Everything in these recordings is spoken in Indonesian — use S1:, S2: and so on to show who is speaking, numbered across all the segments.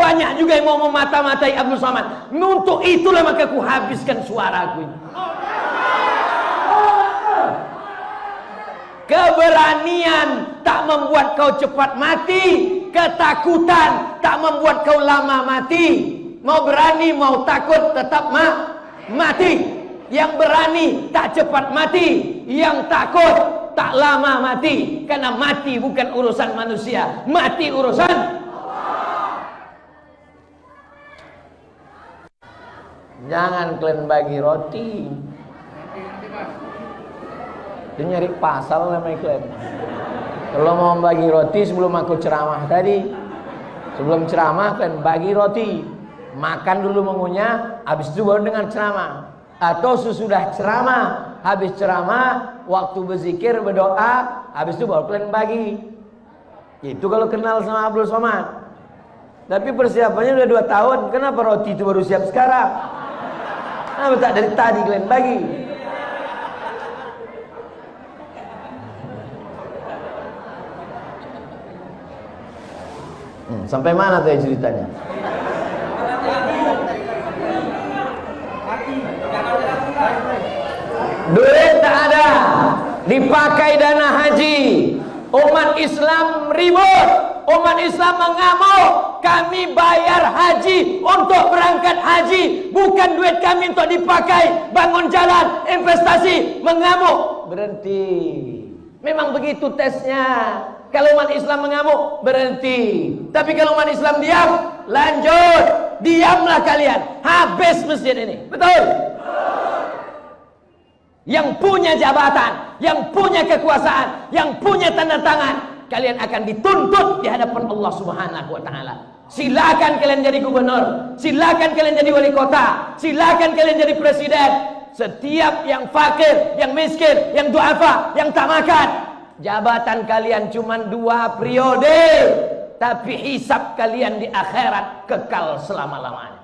S1: banyak juga yang mau memata-matai Abdul Somad. Untuk itulah maka ku habiskan suaraku ini. Keberanian tak membuat kau cepat mati, ketakutan tak membuat kau lama mati. Mau berani mau takut tetap mati. Yang berani tak cepat mati, yang takut tak lama mati. Karena mati bukan urusan manusia, mati urusan Allah. Jangan kalian bagi roti. Dia nyari pasal namanya kalian. Kalau mau bagi roti sebelum aku ceramah tadi, sebelum ceramah kalian bagi roti, makan dulu mengunyah, habis itu baru dengan ceramah. Atau sesudah ceramah, habis ceramah, waktu berzikir berdoa, habis itu baru kalian bagi. Itu kalau kenal sama Abdul Somad. Tapi persiapannya udah 2 tahun, kenapa roti itu baru siap sekarang? Kenapa tak dari tadi kalian bagi? Sampai mana tuh ceritanya? Duit tak ada, dipakai dana haji. Umat Islam ribut, umat Islam mengamuk. Kami bayar haji untuk berangkat haji, bukan duit kami untuk dipakai bangun jalan, investasi. Mengamuk, berhenti. Memang begitu tesnya. Kalau umat Islam mengamuk, berhenti. Tapi kalau umat Islam diam, lanjut. Diamlah kalian, habis masjid ini. Betul? Yang punya jabatan, yang punya kekuasaan, yang punya tanda tangan, kalian akan dituntut di hadapan Allah Subhanahu wa taala. Silakan kalian jadi gubernur, silakan kalian jadi wali kota, silakan kalian jadi presiden. Setiap yang fakir, yang miskin, yang duafa, yang tak makan, jabatan kalian cuma 2 periode, tapi hisab kalian di akhirat kekal selama-lamanya.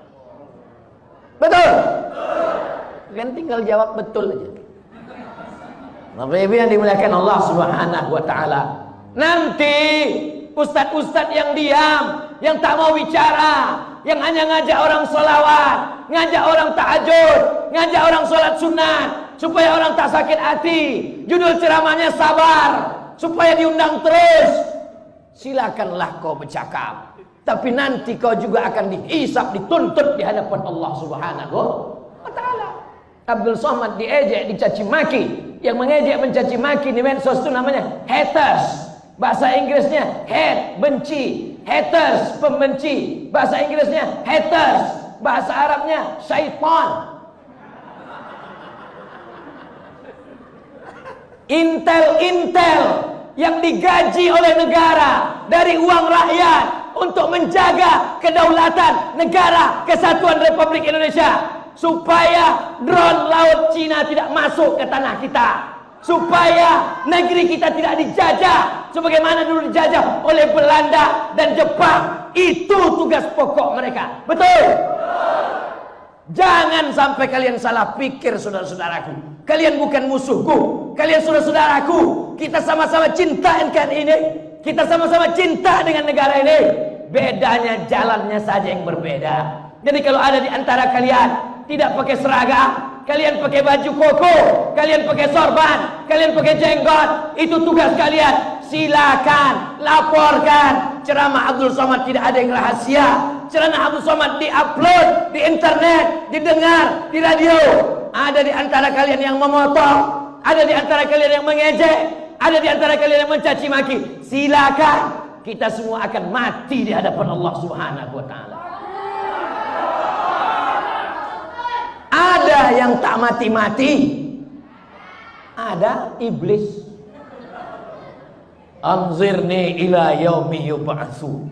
S1: Betul? Kalian tinggal jawab betul aja. Bapak Ibu yang dimuliakan Allah Subhanahu wa taala. Nanti ustadz-ustadz yang diam, yang tak mau bicara, yang hanya ngajak orang sholawat, ngajak orang tahajud, ngajak orang sholat sunat, supaya orang tak sakit hati. Judul ceramahnya sabar, supaya diundang terus. Silakanlah kau bercakap, tapi nanti kau juga akan dihisab, dituntut di hadapan Allah Subhanahu wa taala. Abdul Somad diejek, dicaci maki. Yang mengejek mencaci maki di medsos itu namanya haters. Bahasa Inggrisnya hate, benci. Haters, pembenci. Bahasa Inggrisnya haters. Bahasa Arabnya syaitan. Intel yang digaji oleh negara dari uang rakyat untuk menjaga kedaulatan negara Kesatuan Republik Indonesia, supaya drone laut Cina tidak masuk ke tanah kita, supaya negeri kita tidak dijajah sebagaimana dulu dijajah oleh Belanda dan Jepang. Itu tugas pokok mereka. Betul? Jangan sampai kalian salah pikir, saudara-saudaraku. Kalian bukan musuhku, kalian saudara-saudaraku. Kita sama-sama cinta NKRI ini, kita sama-sama cinta dengan negara ini. Bedanya jalannya saja yang berbeda. Jadi kalau ada di antara kalian tidak pakai seragam, kalian pakai baju koko, kalian pakai sorban, kalian pakai jenggot, itu tugas kalian. Silakan laporkan. Ceramah Abdul Somad tidak ada yang rahasia. Ceramah Abdul Somad diupload di internet, didengar di radio. Ada di antara kalian yang memotong, ada di antara kalian yang mengejek, ada di antara kalian yang mencaci maki. Silakan. Kita semua akan mati di hadapan Allah Subhanahu wa taala. Ada yang tak mati-mati, ada iblis. Anzirni ila yaumi yub'atsu.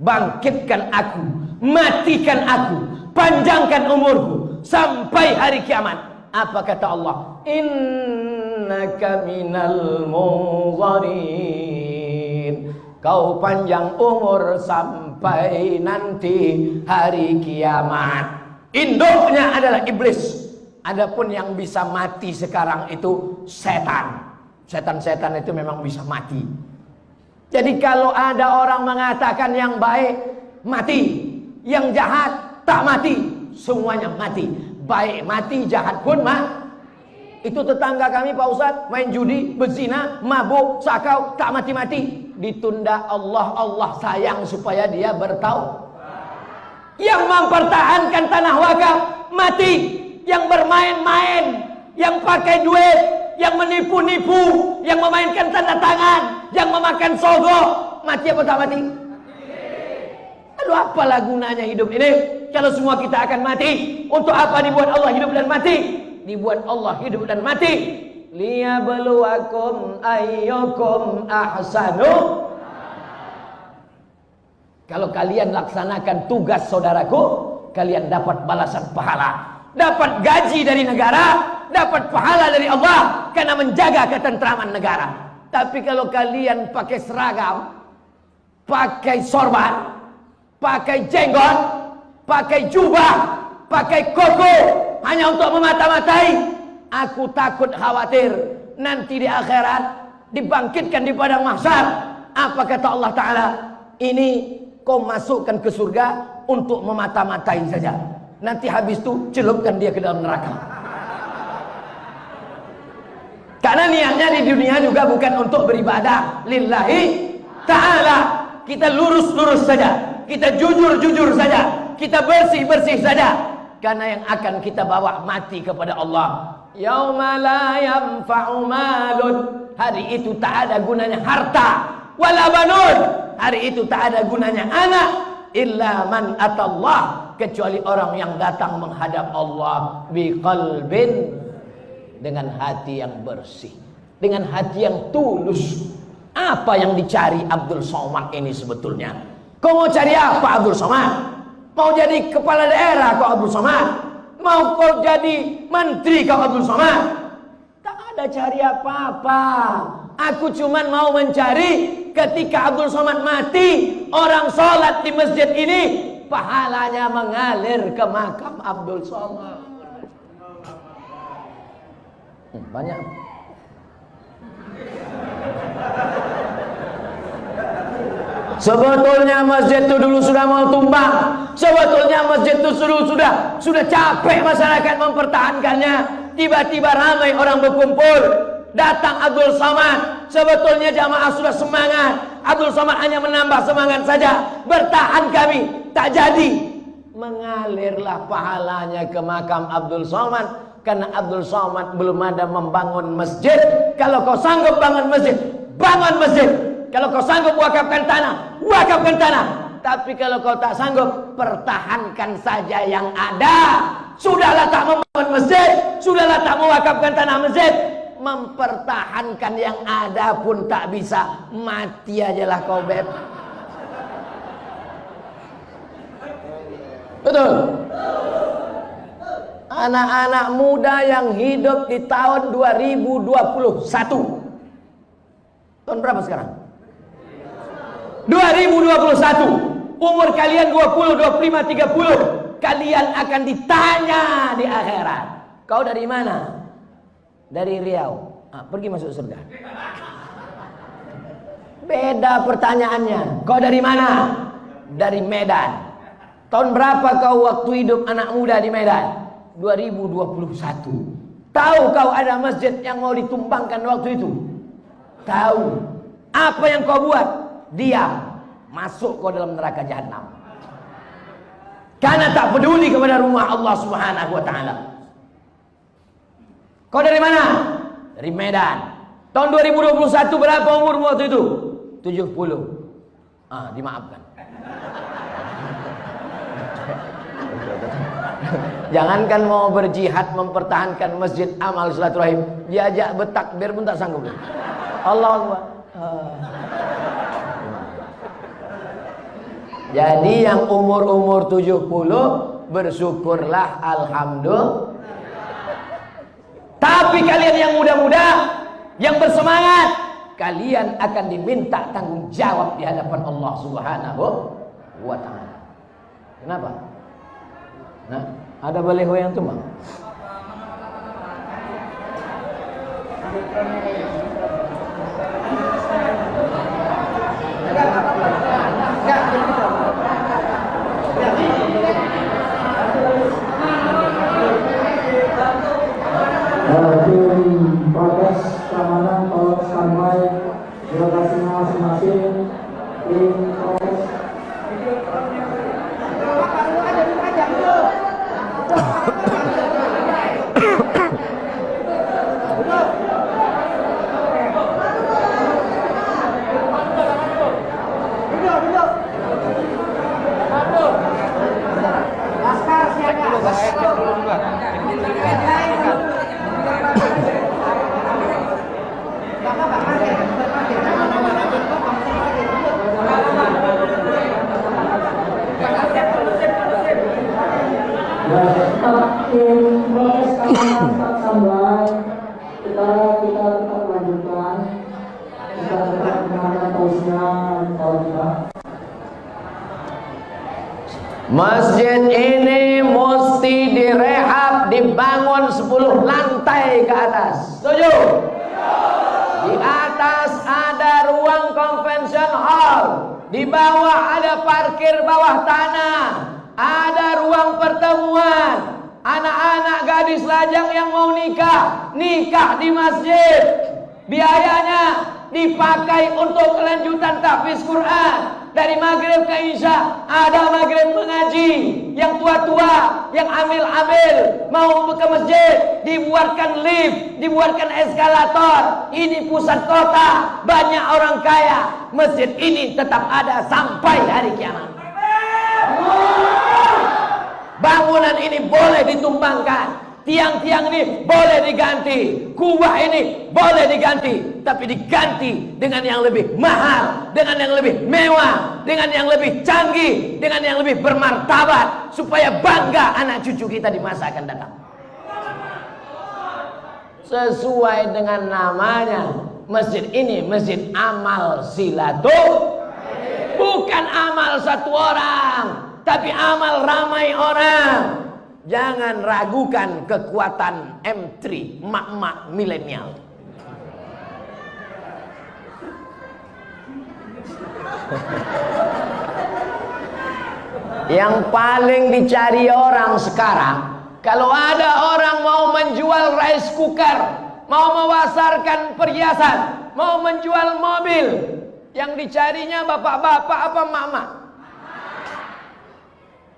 S1: Bangkitkan aku, matikan aku, panjangkan umurku sampai hari kiamat. Apa kata Allah? Innaka minal munzarin. Kau panjang umur sampai nanti hari kiamat. Induknya adalah iblis. Adapun yang bisa mati sekarang itu setan. Setan-setan itu memang bisa mati. Jadi kalau ada orang mengatakan yang baik mati, yang jahat tak mati, semuanya mati. Baik mati, jahat pun Itu tetangga kami Pak Ustadz, main judi, berzina, mabuk, sakau, tak mati-mati. Ditunda Allah sayang supaya dia bertaubat. Yang mempertahankan tanah wakaf mati. Yang bermain-main, yang pakai duit, yang menipu-nipu, yang memainkan tanda tangan, yang memakan sogok, mati apa tak mati? Lalu apalah gunanya hidup ini kalau semua kita akan mati? Untuk apa dibuat Allah hidup dan mati? Dibuat Allah hidup dan mati liyabluwakum ayyukum ahsanu. Kalau kalian laksanakan tugas saudaraku, kalian dapat balasan pahala, dapat gaji dari negara, dapat pahala dari Allah karena menjaga ketentraman negara. Tapi kalau kalian pakai seragam, pakai sorban, pakai jenggot, pakai jubah, pakai koko hanya untuk memata-matai, aku takut khawatir nanti di akhirat dibangkitkan di padang mahsyar. Apa kata Allah Ta'ala? Ini kau masukkan ke surga untuk memata-matai saja. Nanti habis itu celupkan dia ke dalam neraka. Karena niatnya di dunia juga bukan untuk beribadah lillahi ta'ala. Kita lurus-lurus saja, kita jujur-jujur saja, kita bersih-bersih saja. Karena yang akan kita bawa mati kepada Allah. Yauma la yanfa'u malun, hari itu tak ada gunanya harta, wala banun, hari itu tak ada gunanya anak, illa man atallah, kecuali orang yang datang menghadap Allah biqalbin, dengan hati yang bersih, dengan hati yang tulus. Apa yang dicari Abdul Somad ini sebetulnya? Kau mau cari apa Abdul Somad? Mau jadi kepala daerah kau Abdul Somad? Mau kau jadi menteri kau Abdul Somad? Tak ada cari apa-apa. Aku cuman mau mencari ketika Abdul Somad mati, orang sholat di masjid ini pahalanya mengalir ke makam Abdul Somad. Banyak. Sebetulnya masjid itu dulu sudah mau tumbang. Sebetulnya masjid itu sudah capek masyarakat mempertahankannya. Tiba-tiba ramai orang berkumpul, datang Abdul Somad. Sebetulnya jamaah sudah semangat. Abdul Somad hanya menambah semangat saja. Bertahan kami, tak jadi. Mengalirlah pahalanya ke makam Abdul Somad. Karena Abdul Somad belum ada membangun masjid. Kalau kau sanggup bangun masjid, bangun masjid. Kalau kau sanggup wakafkan tanah, wakafkan tanah. Tapi kalau kau tak sanggup, pertahankan saja yang ada. Sudahlah tak membangun masjid, sudahlah tak mewakafkan tanah masjid, mempertahankan yang ada pun tak bisa. Mati ajalah kau beb. Betul. Anak-anak muda yang hidup di tahun 2021. Tahun berapa sekarang? 2021. Umur kalian 20, 25, 30. Kalian akan ditanya di akhirat. Kau dari mana? Dari Riau. Pergi masuk surga. Beda pertanyaannya. Kau dari mana? Dari Medan. Tahun berapa kau waktu hidup anak muda di Medan? 2021. Tahu kau ada masjid yang mau ditumbangkan waktu itu? Tahu. Apa yang kau buat? Diam. Masuk kau dalam neraka jahanam. Karena tak peduli kepada rumah Allah Subhanahu wa taala. Kau dari mana? Dari Medan. Tahun 2021 berapa umurmu waktu itu? 70. Dimaafkan. Jangankan mau berjihad mempertahankan masjid amal silaturahim, diajak bertakbir pun tak sanggup. Allahu Akbar. Jadi yang umur-umur 70 bersyukurlah alhamdulillah. Tapi kalian yang muda-muda, yang bersemangat, kalian akan diminta tanggung jawab di hadapan Allah Subhanahu wa taala. Kenapa? Nah, ada baliho yang tumbang. Enggak.
S2: proses keamanan saat sampai kita tetap lanjutkan, kita tetap mendengarkan tausiah Al-Fatihah.
S1: Masjid ini mesti direhab, dibangun 10 lantai ke atas. Setuju? Di atas ada ruang convention hall, di bawah ada parkir bawah tanah, ada ruang pertemuan. Anak-anak gadis lajang yang mau nikah di masjid. Biayanya dipakai untuk kelanjutan tahfiz Quran. Dari maghrib ke isya ada maghrib mengaji. Yang tua-tua, yang amil-amil mau ke masjid, dibuatkan lift, dibuatkan eskalator. Ini pusat kota, banyak orang kaya. Masjid ini tetap ada sampai hari kiamat. Bangunan ini boleh ditumbangkan, tiang-tiang ini boleh diganti, kubah ini boleh diganti, tapi diganti dengan yang lebih mahal, dengan yang lebih mewah, dengan yang lebih canggih, dengan yang lebih bermartabat, supaya bangga anak cucu kita di masa akan datang. Sesuai dengan namanya, masjid ini masjid amal silaturahim, bukan amal satu orang, tapi amal ramai orang. Jangan ragukan kekuatan M3, mak-mak milenial. Yang paling dicari orang sekarang, kalau ada orang mau menjual rice cooker, mau memasarkan perhiasan, mau menjual mobil, yang dicarinya bapak-bapak apa mak-mak?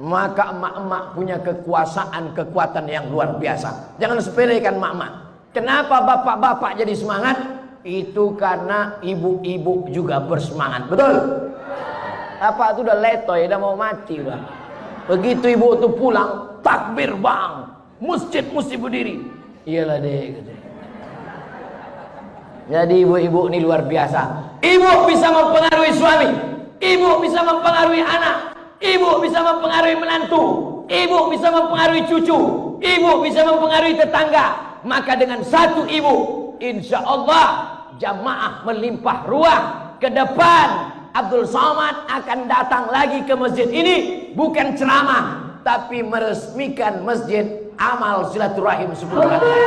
S1: Maka emak-emak punya kekuasaan yang luar biasa. Jangan sepelekan emak-emak. Kenapa bapak-bapak jadi semangat? Itu karena ibu-ibu juga bersemangat. Betul? Apa itu udah letoy, udah mau mati udah. Begitu ibu itu pulang, takbir bang, masjid mesti berdiri. Iyalah deh. Jadi ibu-ibu ini luar biasa. Ibu bisa mempengaruhi suami, ibu bisa mempengaruhi anak, ibu bisa mempengaruhi menantu, ibu bisa mempengaruhi cucu, ibu bisa mempengaruhi tetangga. Maka dengan satu ibu, insya Allah jamaah melimpah ruah. Ke depan Abdul Somad akan datang lagi ke masjid ini, bukan ceramah, tapi meresmikan masjid amal silaturahim 10 lantai.